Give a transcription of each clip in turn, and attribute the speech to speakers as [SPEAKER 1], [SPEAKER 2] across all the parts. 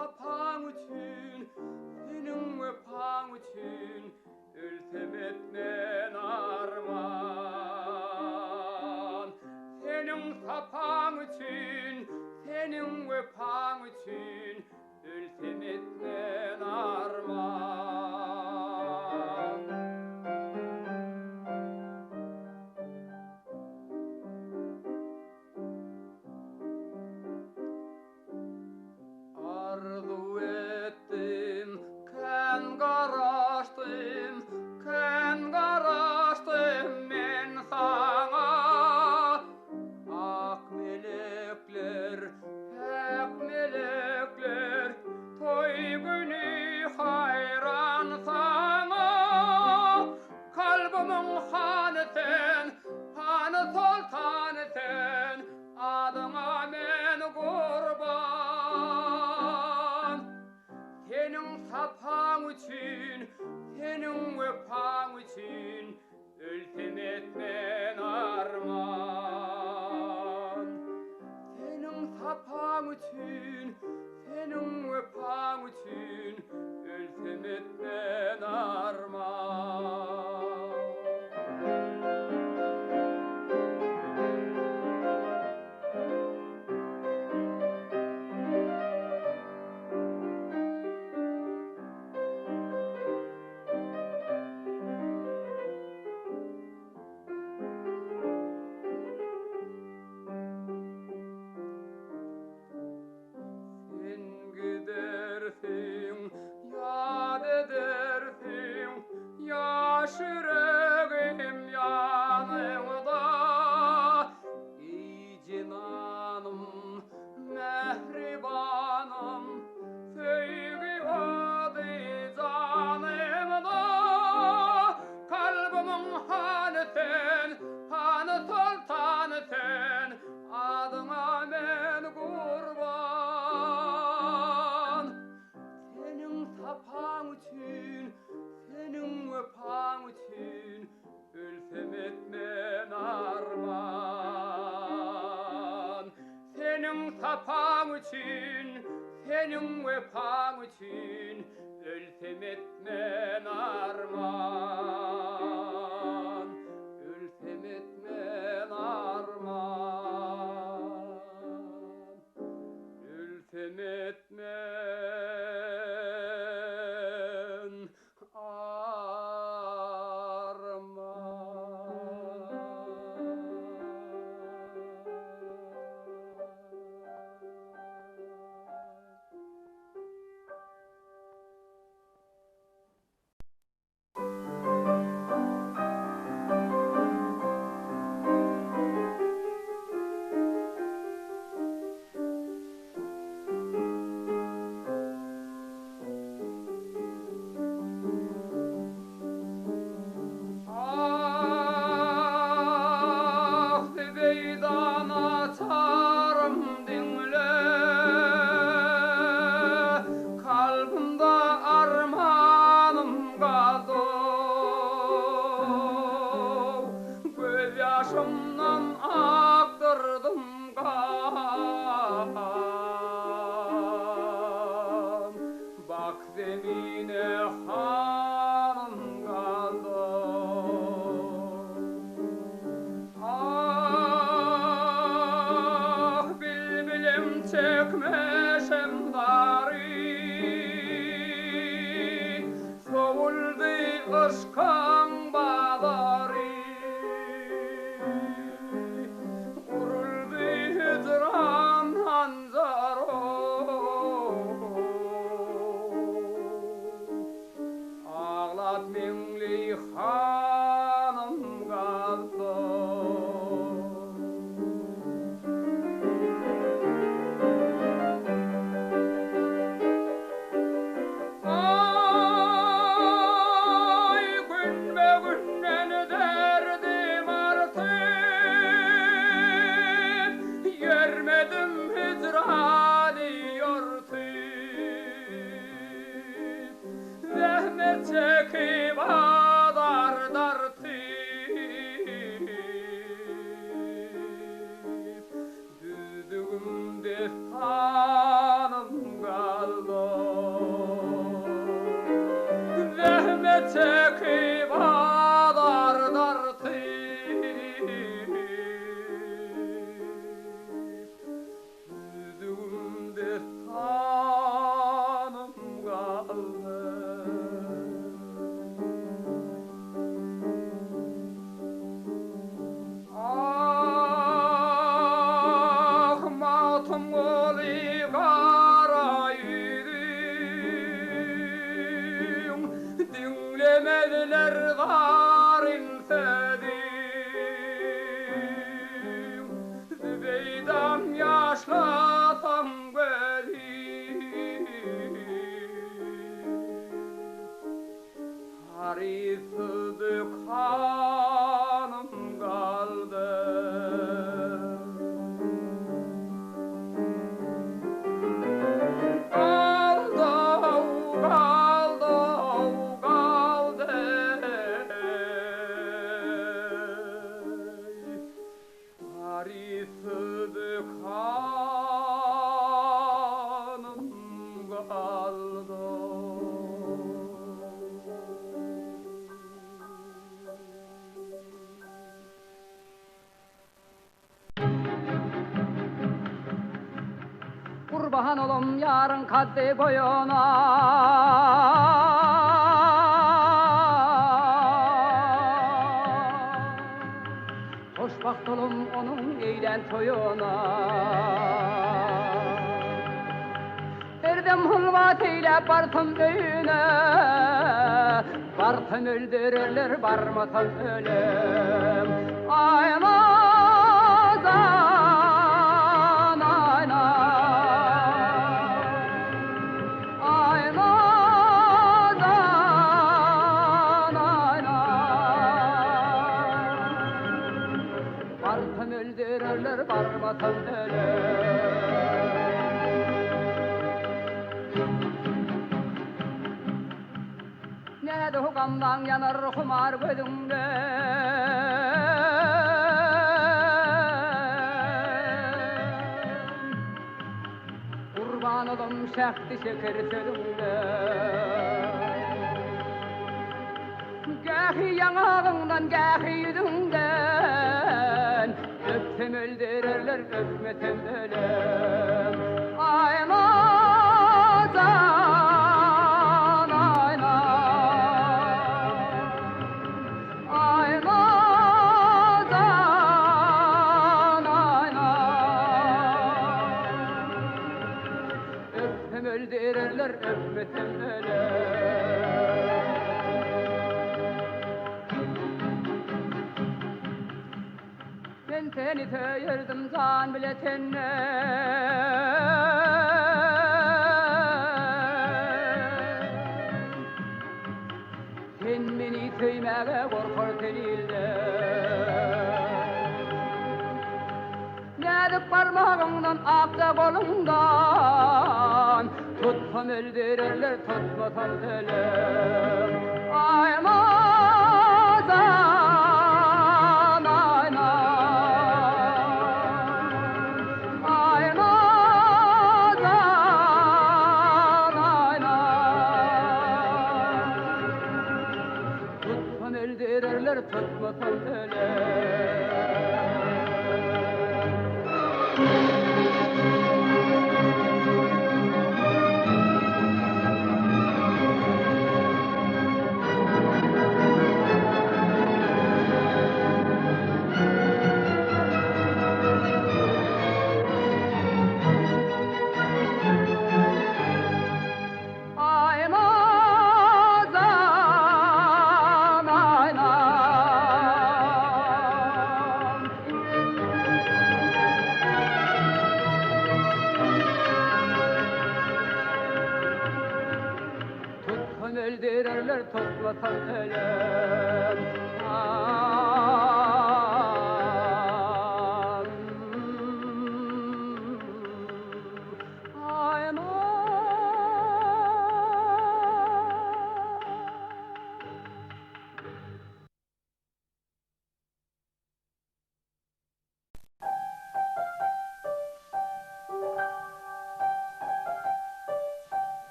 [SPEAKER 1] sapaň üçin, senin öpaň üçin, ölsem etmen arman. Senin sapaň üçin, senin öpaň üçin, ölsem etmen arman. Arzu ettim, ken garaştım men sana. Ak melekler, pek melekler, toy günü hayran sana. Kalbimin hanı sen, hanı sultanı sen, adıma men kurban. Senin sapaň üçin, senin öpaň üçin, ölsem etmen arman. Senin sapaň üçin, senin öpaň üçin, ölsem etmen arman. Yad edersin, yaş yüreğim yanımda. Ey cinanım, mehribanım, sevgi adı canımda. Kalbimin hanı sen, hanı sultanı sen, adıma men kurban. Senin sapaň üçin, senin öpaň üçin, ölsem etmen arman. Senin sapaň üçin, senin öpaň üçin, ölsem etmen arman. Ölsem etmen arman. Ölsem etmen destanım kaldı. çekip adardartı yüzümde tanım kaldı ah Magtymguly Aýdyň dinlemediler garyn sözi Zübeydam yaşlatan gözi Harysızdı kanım kaldı Kurban olum yarın kaddi boyuna Hoşbaht olum onun eğlen toyuna Derdim hulvat eyle bartım büyüne Bartım öldürürler barmatım ölüm Aymazan ayna Aymazan ayna Bartım öldürürler barmatım ölüm Ne de hukamdan yanar humar gözümde Kurban olum şehdi şeker sözümde Gâhi yanağından gâhi yüzünden Öpsem öldürürler öpmesem ölüm Aymazan ayna Aymazan ayna Öpsem öldürürler öpmesem ölüm Ben seni söyledim can bile senne Sen beni söymeye korkar delilde Nedik parmağından akta kolundan Tutsam öldürürler tutmasam ölüm Aymazan ayna Aymazan ayna Tutsam öldürürler tutmasam ölüm öldürürler toplatan ölüm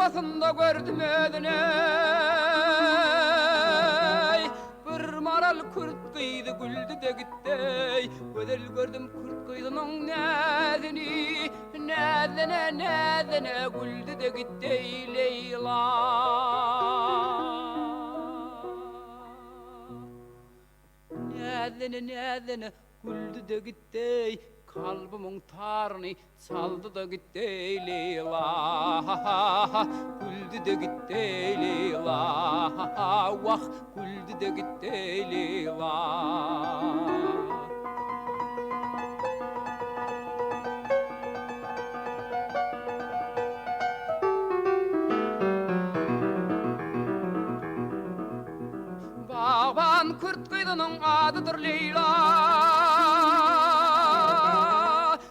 [SPEAKER 1] Arabasında gördüm ödüney bir maral kurt kıydı güldü de gitti Gödel gördüm kurt kıydının nezini Nezine güldü de gitti Leýla Nezine güldü de gitti Kalbımın tarını saldı da gitti Leýla Güldü de gitti Leýla Vah güldü de gitti Leýla kızının adıdır Leýla.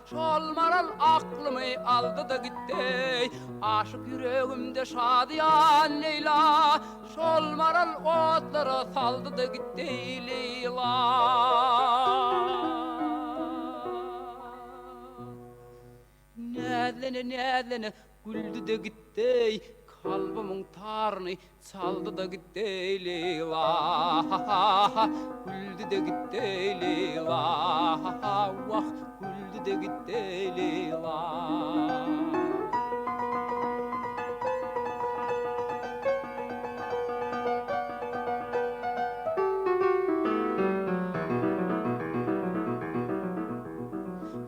[SPEAKER 1] Şol maral aklımı aldı da gitti, aşık yüreğimde şadiyan Leýla. Şol maral otlara saldı da gitti Leýla. Näzlene güldü de gitti, kalbimın tarını çaldı da gitti Leýla. Güldü de gitti Leýla, vah güldü de gitti Leýla.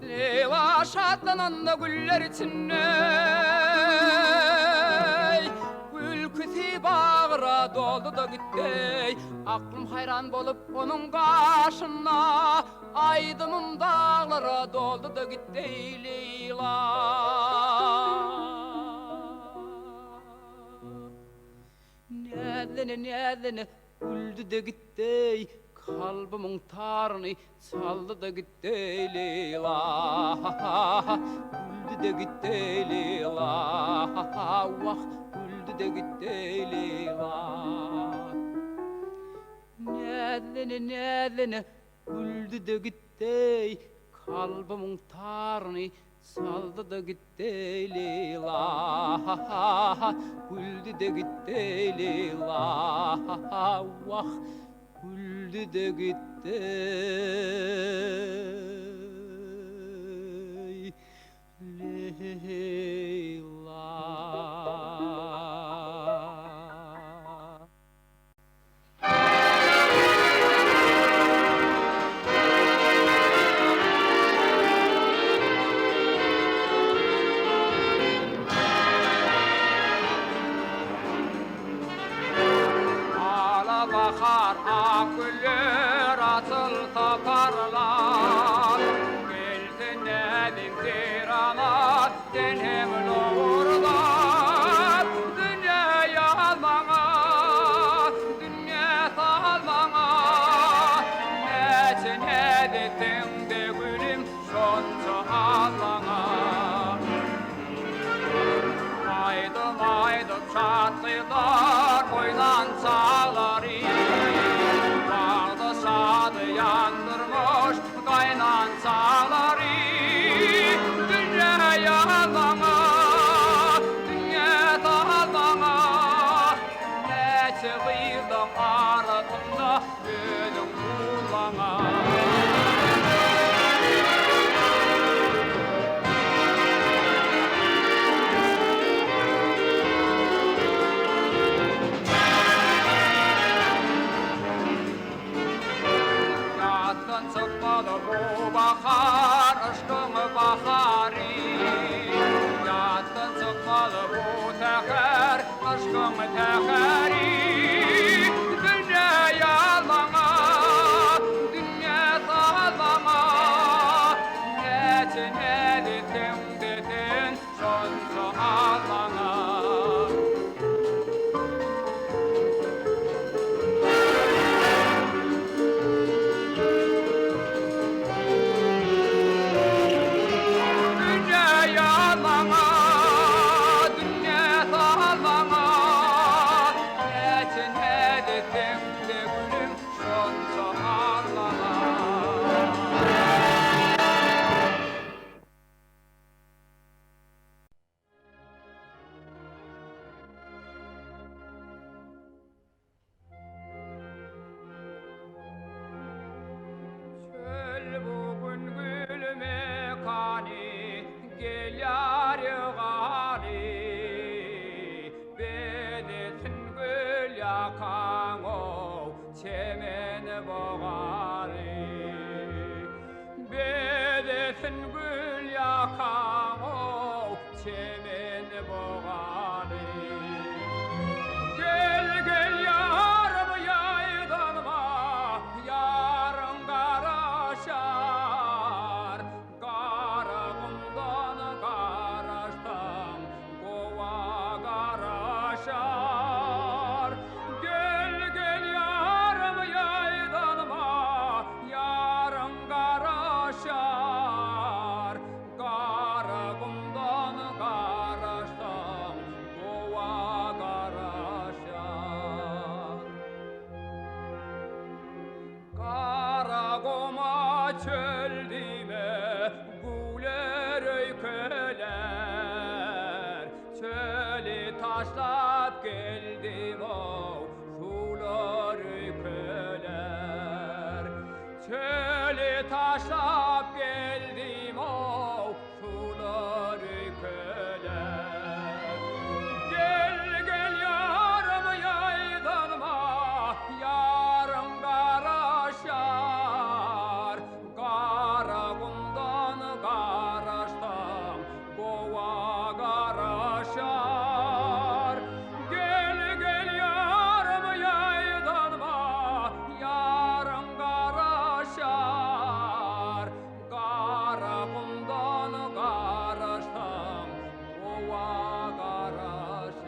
[SPEAKER 1] Leýla şadlananda güller içinde, bağıra doldu da gitti. Aklım hayran bolup onun başına, aydımım dağlara doldu da gitti Leýla. Näzlene güldü de gitti, kalbimin tarını çaldı da gitti Leýla. Güldü de gitti Leýla, vah güldü de gitti Leýla. Näzlene güldü de gitti, kalbimin tarını çaldı da gitti Leýla. Güldü de gitti Leýla, vah güldü de gitti Leýla. Bahar aküller atıl taparlar, gelsin nedim tiranat denhemin uğurlar. Dünyaya almana, dünya salmana, neçin edettin de gülüm şonca almana. Aýdym çatlylar oynan çağları, bağda sadı yandırmış kaynan çağları. Dünyaya almana, dünya almana, neçe kıydım aradımda gülüm bulana. Çıkmadı bu bahar, aşkın baharı. Yattan çıkmadı bu teher, aşkın teheri. Dünyaya almana, dünya salmana, neçin edettin dedin şonca almana. Gel yarım yaydanma, yarın garaşýar. Garagyndan garaşdan gowa garaşýar. Gel yarım yaydanma, taşlap geldim o sular köler. Çöli taşlap geldim o sular köler. Gel gel yarım yaydanma, yarım garaşýar. Gara gundan garaştam, gova garaşýar. Gel gel yarım yaydanma, yarım garaşýar. Gara gundan garaştam, gova garaşýar.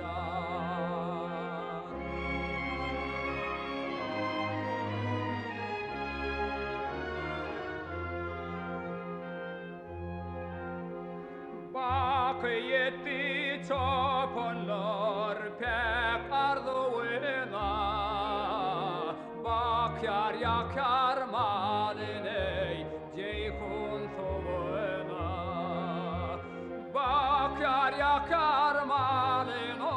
[SPEAKER 1] Bak yetti çobanlar pek arduina. Bak yar yakar malini ceyhun soğuna. Bak yar yakar malini